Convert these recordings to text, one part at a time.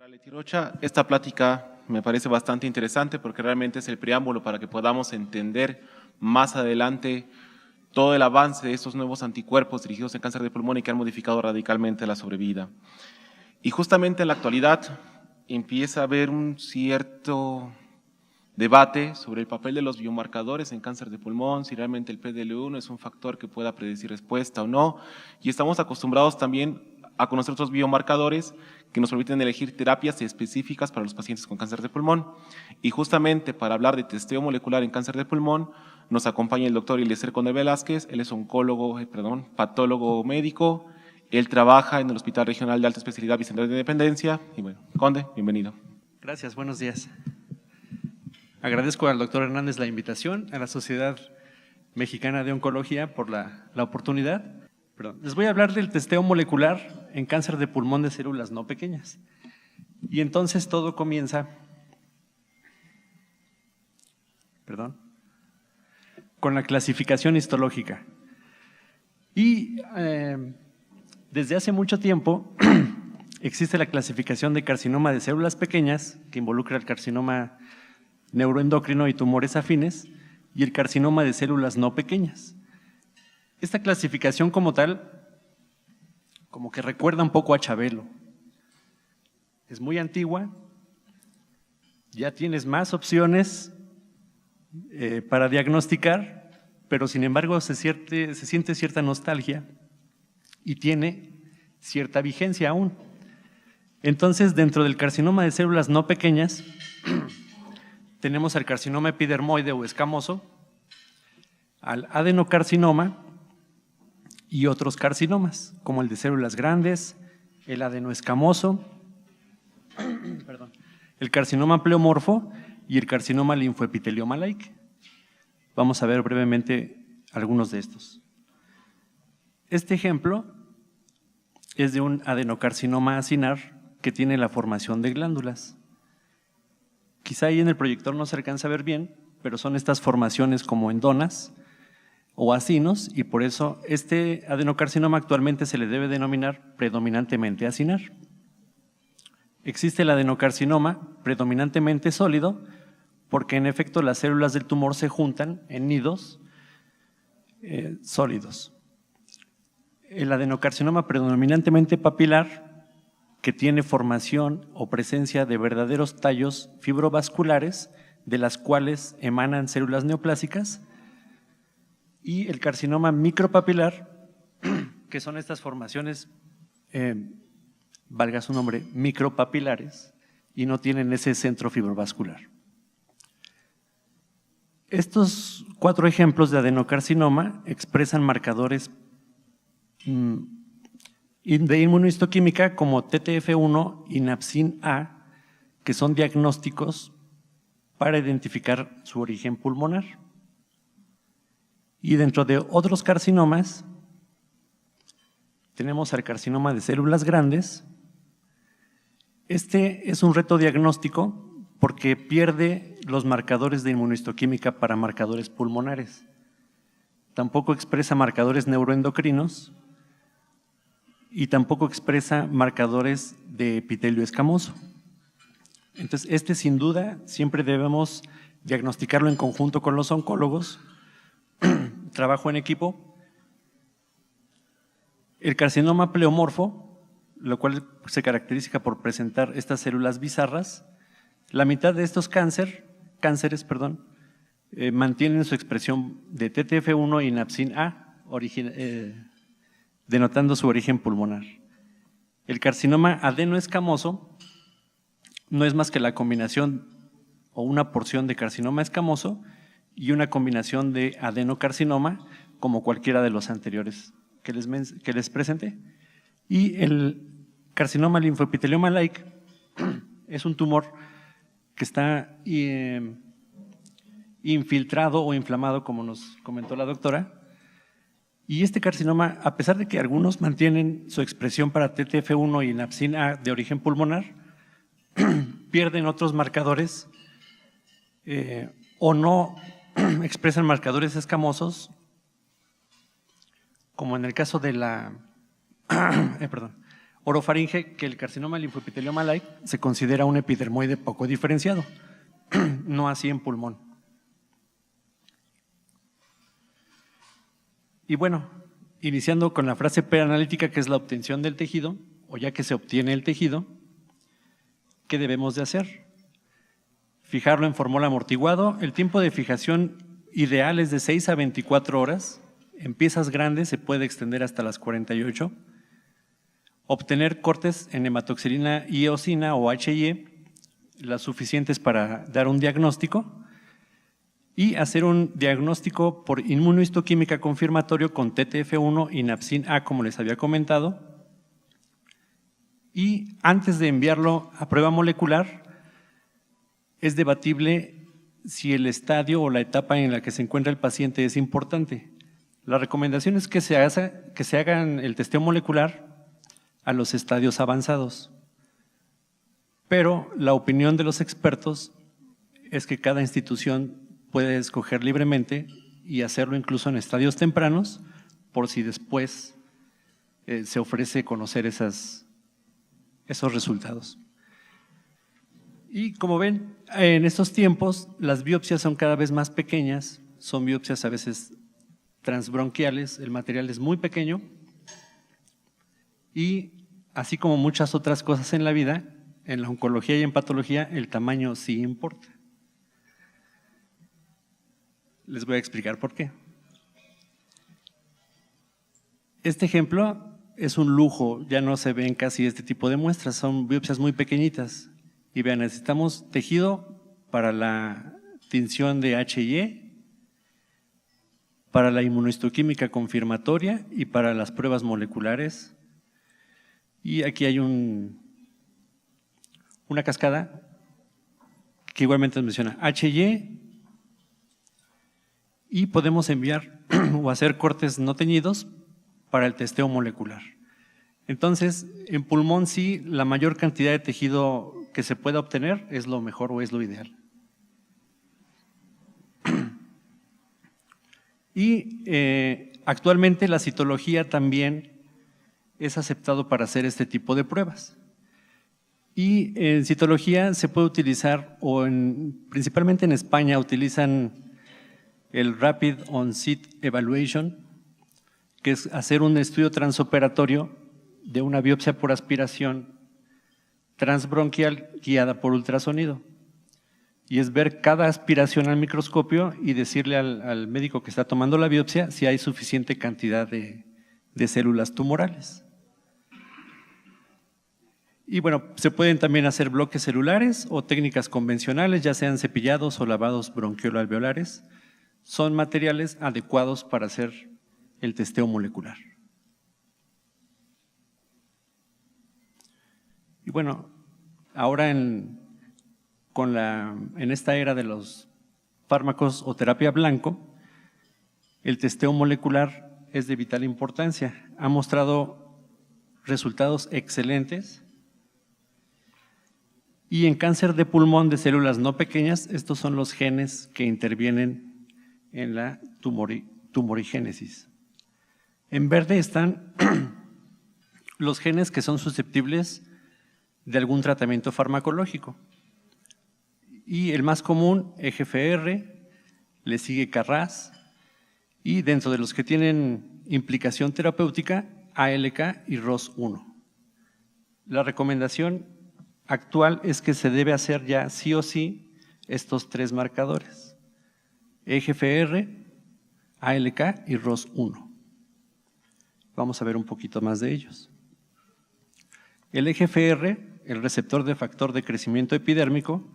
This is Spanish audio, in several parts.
Leti Rocha, esta plática me parece bastante interesante porque realmente es el preámbulo para que podamos entender más adelante todo el avance de estos nuevos anticuerpos dirigidos en cáncer de pulmón y que han modificado radicalmente la sobrevida. Y justamente en la actualidad empieza a haber un cierto debate sobre el papel de los biomarcadores en cáncer de pulmón, si realmente el PDL1 es un factor que pueda predecir respuesta o no, y estamos acostumbrados también a conocer otros biomarcadores que nos permiten elegir terapias específicas para los pacientes con cáncer de pulmón. Y justamente para hablar de testeo molecular en cáncer de pulmón, nos acompaña el doctor Eliezer Conde Velázquez. Él es patólogo médico. Él trabaja en el Hospital Regional de Alta Especialidad Bicentenario de Independencia. Y bueno, Conde, bienvenido. Gracias, buenos días. Agradezco al doctor Hernández la invitación, a la Sociedad Mexicana de Oncología por la oportunidad. Les voy a hablar del testeo molecular en cáncer de pulmón de células no pequeñas. Y entonces todo comienza con la clasificación histológica. Y desde hace mucho tiempo existe la clasificación de carcinoma de células pequeñas, que involucra el carcinoma neuroendocrino y tumores afines, y el carcinoma de células no pequeñas. Esta clasificación como tal, como que recuerda un poco a Chabelo. Es muy antigua, ya tienes más opciones para diagnosticar, pero sin embargo se siente cierta nostalgia y tiene cierta vigencia aún. Entonces, dentro del carcinoma de células no pequeñas, tenemos al carcinoma epidermoide o escamoso, al adenocarcinoma y otros carcinomas, como el de células grandes, el adenoescamoso, el carcinoma pleomorfo y el carcinoma linfoepitelioma-like. Vamos a ver brevemente algunos de estos. Este ejemplo es de un adenocarcinoma acinar que tiene la formación de glándulas. Quizá ahí en el proyector no se alcanza a ver bien, pero son estas formaciones como en donas o acinos, y por eso este adenocarcinoma actualmente se le debe denominar predominantemente acinar. Existe el adenocarcinoma predominantemente sólido, porque en efecto las células del tumor se juntan en nidos sólidos. El adenocarcinoma predominantemente papilar, que tiene formación o presencia de verdaderos tallos fibrovasculares, de las cuales emanan células neoplásicas, y el carcinoma micropapilar, que son estas formaciones, valga su nombre, micropapilares, y no tienen ese centro fibrovascular. Estos 4 ejemplos de adenocarcinoma expresan marcadores de inmunohistoquímica como TTF1 y NAPSIN-A, que son diagnósticos para identificar su origen pulmonar. Y dentro de otros carcinomas tenemos al carcinoma de células grandes. Este es un reto diagnóstico porque pierde los marcadores de inmunohistoquímica para marcadores pulmonares. Tampoco expresa marcadores neuroendocrinos y tampoco expresa marcadores de epitelio escamoso. Entonces, este sin duda siempre debemos diagnosticarlo en conjunto con los oncólogos, trabajo en equipo. El carcinoma pleomorfo, lo cual se caracteriza por presentar estas células bizarras, la mitad de estos cánceres mantienen su expresión de TTF1 y NAPSIN-A, denotando su origen pulmonar. El carcinoma adenoescamoso no es más que la combinación o una porción de carcinoma escamoso y una combinación de adenocarcinoma, como cualquiera de los anteriores que les presenté. Y el carcinoma linfoepitelioma-like es un tumor que está infiltrado o inflamado, como nos comentó la doctora. Y este carcinoma, a pesar de que algunos mantienen su expresión para TTF1 y NAPSIN-A de origen pulmonar, pierden otros marcadores o no expresan marcadores escamosos, como en el caso de la orofaringe, que el carcinoma linfoepitelioma light se considera un epidermoide poco diferenciado, no así en pulmón. Y bueno, iniciando con la frase preanalítica, que es la obtención del tejido, o ya que se obtiene el tejido, ¿qué debemos de hacer? Fijarlo en formol amortiguado. El tiempo de fijación ideal es de 6 a 24 horas. En piezas grandes se puede extender hasta las 48. Obtener cortes en hematoxilina y eosina o HIE, las suficientes para dar un diagnóstico, y hacer un diagnóstico por inmunohistoquímica confirmatorio con TTF1 y Napsin-A, como les había comentado. Y antes de enviarlo a prueba molecular, es debatible si el estadio o la etapa en la que se encuentra el paciente es importante. La recomendación es que se hagan el testeo molecular a los estadios avanzados, pero la opinión de los expertos es que cada institución puede escoger libremente y hacerlo incluso en estadios tempranos, por si después se ofrece conocer esos resultados. Y como ven, en estos tiempos las biopsias son cada vez más pequeñas, son biopsias a veces transbronquiales, el material es muy pequeño y así como muchas otras cosas en la vida, en la oncología y en patología el tamaño sí importa. Les voy a explicar por qué. Este ejemplo es un lujo, ya no se ven casi este tipo de muestras, son biopsias muy pequeñitas. Y vean, necesitamos tejido para la tinción de HIE, para la inmunohistoquímica confirmatoria y para las pruebas moleculares. Y aquí hay una cascada que igualmente nos menciona HIE, y podemos enviar o hacer cortes no teñidos para el testeo molecular. Entonces, en pulmón sí, la mayor cantidad de tejido que se pueda obtener es lo mejor o es lo ideal. Y actualmente la citología también es aceptado para hacer este tipo de pruebas. Y en citología se puede utilizar, principalmente en España utilizan el Rapid On-Site Evaluation, que es hacer un estudio transoperatorio de una biopsia por aspiración transbronquial guiada por ultrasonido. Y es ver cada aspiración al microscopio y decirle al médico que está tomando la biopsia si hay suficiente cantidad de células tumorales. Y bueno, se pueden también hacer bloques celulares o técnicas convencionales, ya sean cepillados o lavados bronquiolo-alveolares. Son materiales adecuados para hacer el testeo molecular. Y bueno, ahora en esta era de los fármacos o terapia blanco, el testeo molecular es de vital importancia. Ha mostrado resultados excelentes. Y en cáncer de pulmón de células no pequeñas, estos son los genes que intervienen en la tumorigénesis. En verde están los genes que son susceptibles de algún tratamiento farmacológico. Y el más común, EGFR, le sigue KRAS, y dentro de los que tienen implicación terapéutica, ALK y ROS1. La recomendación actual es que se debe hacer ya sí o sí estos tres marcadores: EGFR, ALK y ROS1. Vamos a ver un poquito más de ellos. El EGFR, el receptor de factor de crecimiento epidérmico,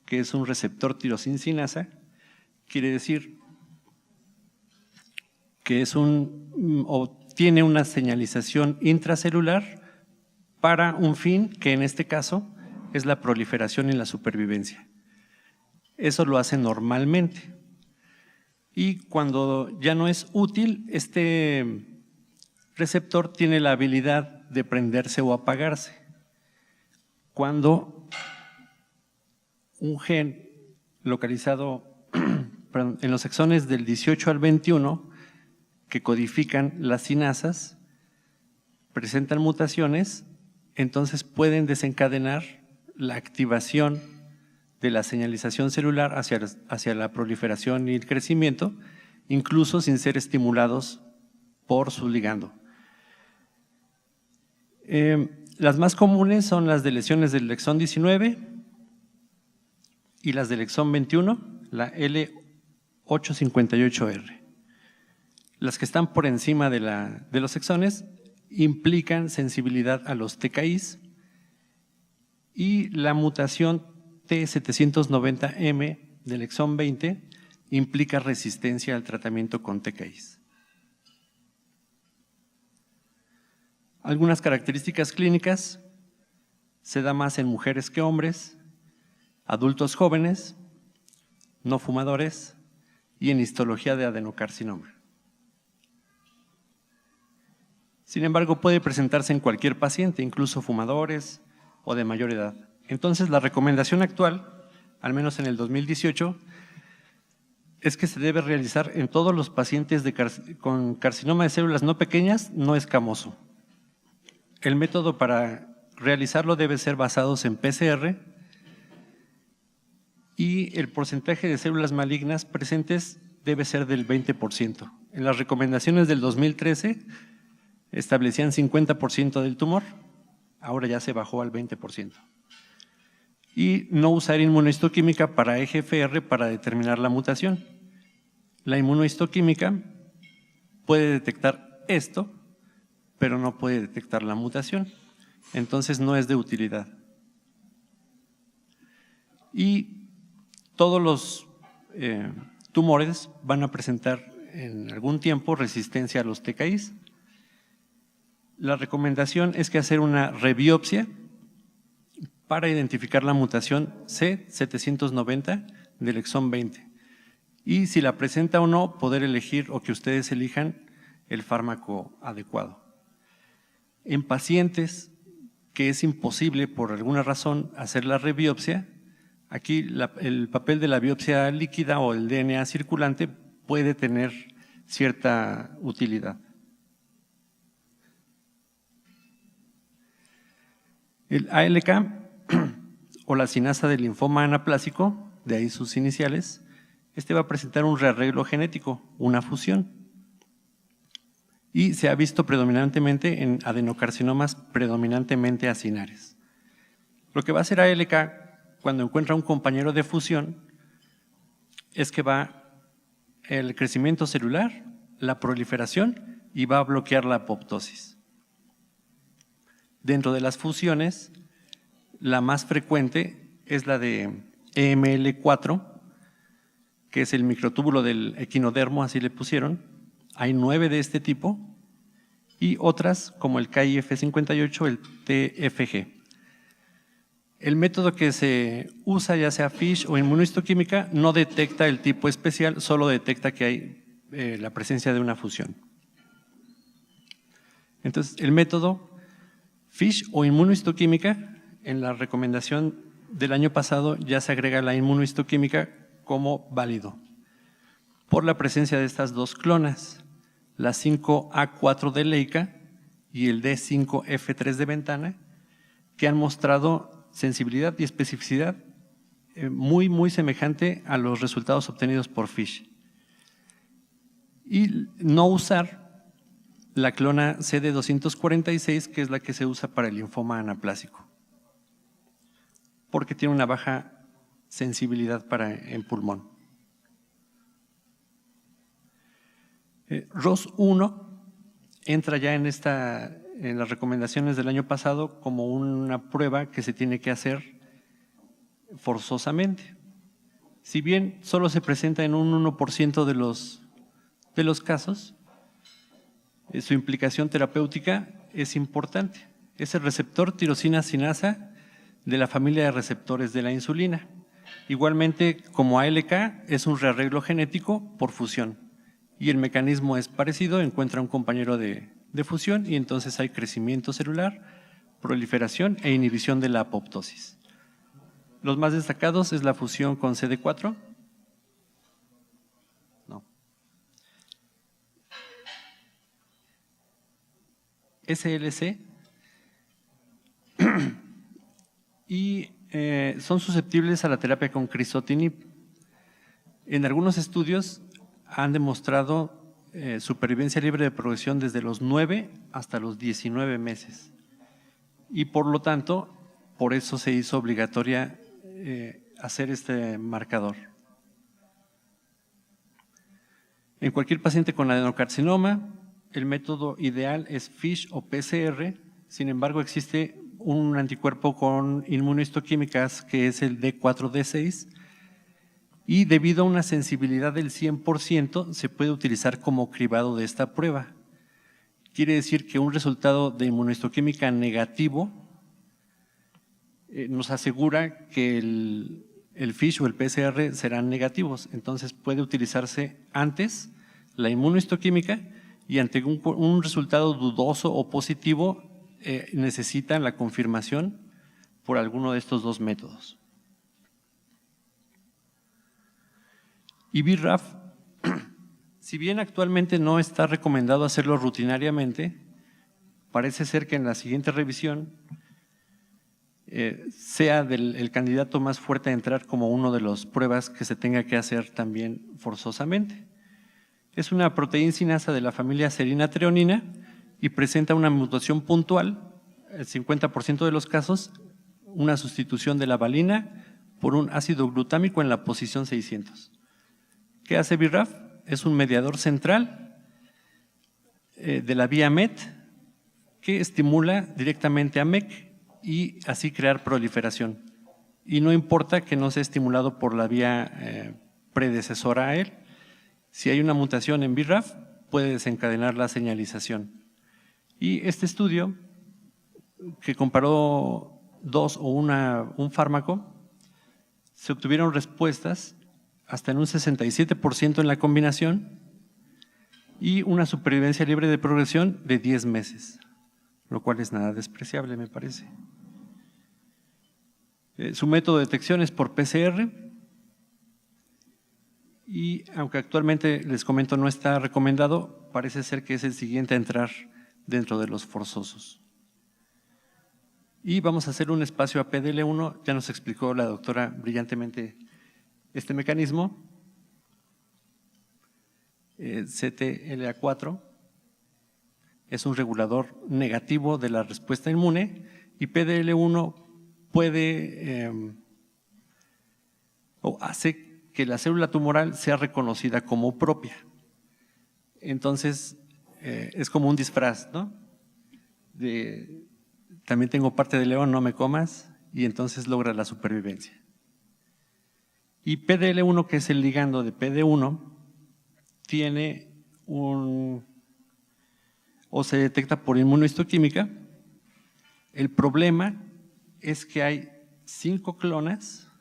que es un receptor tirosincinasa, quiere decir que tiene una señalización intracelular para un fin que en este caso es la proliferación y la supervivencia. Eso lo hace normalmente. Y cuando ya no es útil, este receptor tiene la habilidad de prenderse o apagarse. Cuando un gen localizado en los exones del 18 al 21 que codifican las cinasas presentan mutaciones, entonces pueden desencadenar la activación de la señalización celular hacia la proliferación y el crecimiento, incluso sin ser estimulados por su ligando. Las más comunes son las de lesiones del exón 19 y las del exón 21, la L858R. Las que están por encima de los exones implican sensibilidad a los TKIs y la mutación T790M del exón 20 implica resistencia al tratamiento con TKIs. Algunas características clínicas: se da más en mujeres que hombres, adultos jóvenes, no fumadores y en histología de adenocarcinoma. Sin embargo, puede presentarse en cualquier paciente, incluso fumadores o de mayor edad. Entonces, la recomendación actual, al menos en el 2018, es que se debe realizar en todos los pacientes con carcinoma de células no pequeñas, no escamoso. El método para realizarlo debe ser basado en PCR y el porcentaje de células malignas presentes debe ser del 20%. En las recomendaciones del 2013 establecían 50% del tumor, ahora ya se bajó al 20%. Y no usar inmunohistoquímica para EGFR para determinar la mutación. La inmunohistoquímica puede detectar esto, pero no puede detectar la mutación. Entonces no es de utilidad. Y todos los tumores van a presentar en algún tiempo resistencia a los TKIs. La recomendación es que hacer una rebiopsia para identificar la mutación C790 del exón 20. Y si la presenta o no, poder elegir o que ustedes elijan el fármaco adecuado. En pacientes que es imposible por alguna razón hacer la rebiopsia, aquí el papel de la biopsia líquida o el DNA circulante puede tener cierta utilidad. El ALK o la cinasa del linfoma anaplásico, de ahí sus iniciales, va a presentar un rearreglo genético, una fusión. Y se ha visto predominantemente en adenocarcinomas predominantemente acinares. Lo que va a hacer ALK cuando encuentra un compañero de fusión es que va el crecimiento celular, la proliferación y va a bloquear la apoptosis. Dentro de las fusiones, la más frecuente es la de EML4, que es el microtúbulo del equinodermo, así le pusieron. Hay 9 de este tipo y otras como el KIF58, el TFG. El método que se usa, ya sea FISH o inmunohistoquímica, no detecta el tipo especial, solo detecta que hay la presencia de una fusión. Entonces, el método FISH o inmunohistoquímica, en la recomendación del año pasado ya se agrega la inmunohistoquímica como válido por la presencia de estas dos clonas, la 5A4 de Leica y el D5F3 de Ventana, que han mostrado sensibilidad y especificidad muy semejante a los resultados obtenidos por FISH. Y no usar la clona CD246, que es la que se usa para el linfoma anaplásico, porque tiene una baja sensibilidad en pulmón. ROS1 entra ya en las recomendaciones del año pasado como una prueba que se tiene que hacer forzosamente. Si bien solo se presenta en un 1% de los casos, su implicación terapéutica es importante. Es el receptor tirosina sinasa de la familia de receptores de la insulina. Igualmente, como ALK, es un rearreglo genético por fusión y el mecanismo es parecido, encuentra un compañero de fusión y entonces hay crecimiento celular, proliferación e inhibición de la apoptosis. Los más destacados es la fusión con CD4. No. SLC y son susceptibles a la terapia con crizotinib. En algunos estudios han demostrado supervivencia libre de progresión desde los 9 hasta los 19 meses. Y por lo tanto, por eso se hizo obligatoria hacer este marcador. En cualquier paciente con adenocarcinoma, el método ideal es FISH o PCR. Sin embargo, existe un anticuerpo con inmunohistoquímicas que es el D4D6 y debido a una sensibilidad del 100% se puede utilizar como cribado de esta prueba. Quiere decir que un resultado de inmunohistoquímica negativo nos asegura que el FISH o el PCR serán negativos. Entonces puede utilizarse antes la inmunohistoquímica y ante un resultado dudoso o positivo necesitan la confirmación por alguno de estos dos métodos. Y BRAF, si bien actualmente no está recomendado hacerlo rutinariamente, parece ser que en la siguiente revisión sea el candidato más fuerte a entrar como uno de las pruebas que se tenga que hacer también forzosamente. Es una proteína sinasa de la familia serina-treonina y presenta una mutación puntual, el 50% de los casos, una sustitución de la valina por un ácido glutámico en la posición 600. ¿Qué hace BRAF? Es un mediador central de la vía MET que estimula directamente a MEC y así crear proliferación. Y no importa que no sea estimulado por la vía predecesora a él. Si hay una mutación en BRAF, puede desencadenar la señalización. Y este estudio, que comparó un fármaco, se obtuvieron respuestas hasta en un 67% en la combinación y una supervivencia libre de progresión de 10 meses, lo cual es nada despreciable, me parece. Su método de detección es por PCR y aunque actualmente, les comento, no está recomendado, parece ser que es el siguiente a entrar dentro de los forzosos. Y vamos a hacer un espacio a PDL1, ya nos explicó la doctora brillantemente este mecanismo, CTLA4, es un regulador negativo de la respuesta inmune y PDL1 puede o hace que la célula tumoral sea reconocida como propia. Entonces, es como un disfraz, ¿no? También tengo parte de león, no me comas, y entonces logra la supervivencia. Y PDL1, que es el ligando de PD1, tiene o se detecta por inmunohistoquímica. El problema es que hay 5 clonas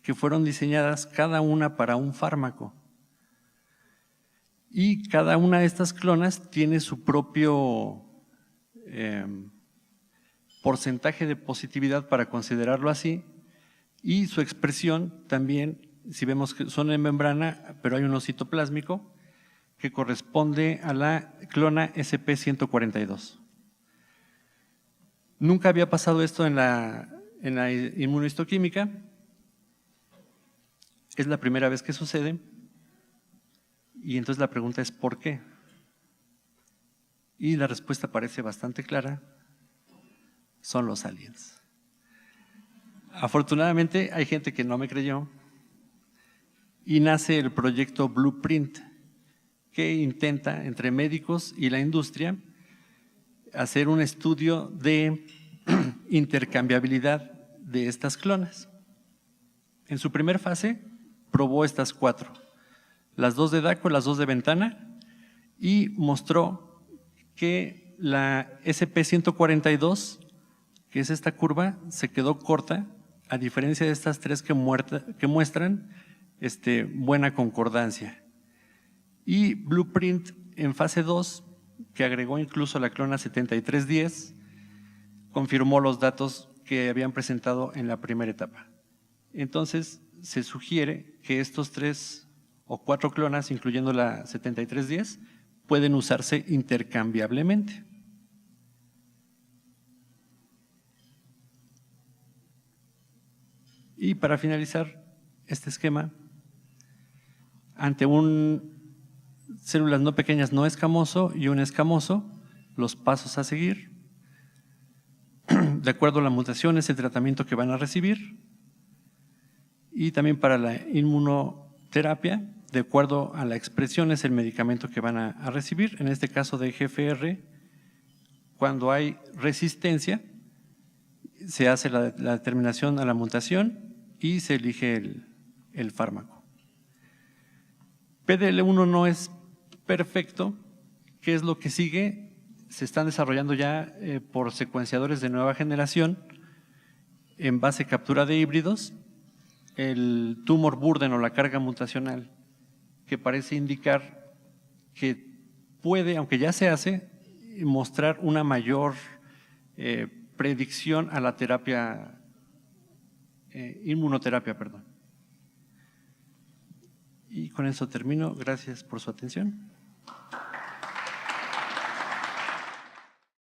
que fueron diseñadas cada una para un fármaco. Y cada una de estas clonas tiene su propio porcentaje de positividad, para considerarlo así, y su expresión también, si vemos que son en membrana, pero hay un citoplásmico que corresponde a la clona SP142. Nunca había pasado esto en la inmunohistoquímica, es la primera vez que sucede, y entonces la pregunta es ¿por qué? Y la respuesta parece bastante clara, son los aliens. Afortunadamente hay gente que no me creyó y nace el proyecto Blueprint, que intenta entre médicos y la industria hacer un estudio de intercambiabilidad de estas clonas. En su primera fase probó estas 4, las 2 de DACO, las 2 de ventana, y mostró que la SP142, que es esta curva, se quedó corta, a diferencia de estas 3 que muestran buena concordancia. Y Blueprint en fase 2, que agregó incluso la clona 7310, confirmó los datos que habían presentado en la primera etapa. Entonces, se sugiere que estos 3 o 4 clonas, incluyendo la 7310, pueden usarse intercambiablemente. Y para finalizar este esquema, ante un células no pequeñas no escamoso y un escamoso, los pasos a seguir, de acuerdo a la mutación es el tratamiento que van a recibir, y también para la inmunoterapia, de acuerdo a la expresión es el medicamento que van a recibir. En este caso de GFR, cuando hay resistencia, se hace la determinación a la mutación y se elige el fármaco. PDL1 no es perfecto. ¿Qué es lo que sigue? Se están desarrollando ya por secuenciadores de nueva generación en base a captura de híbridos el tumor burden o la carga mutacional, que parece indicar que puede, aunque ya se hace, mostrar una mayor predicción a la terapia, inmunoterapia, perdón. Y con eso termino. Gracias por su atención.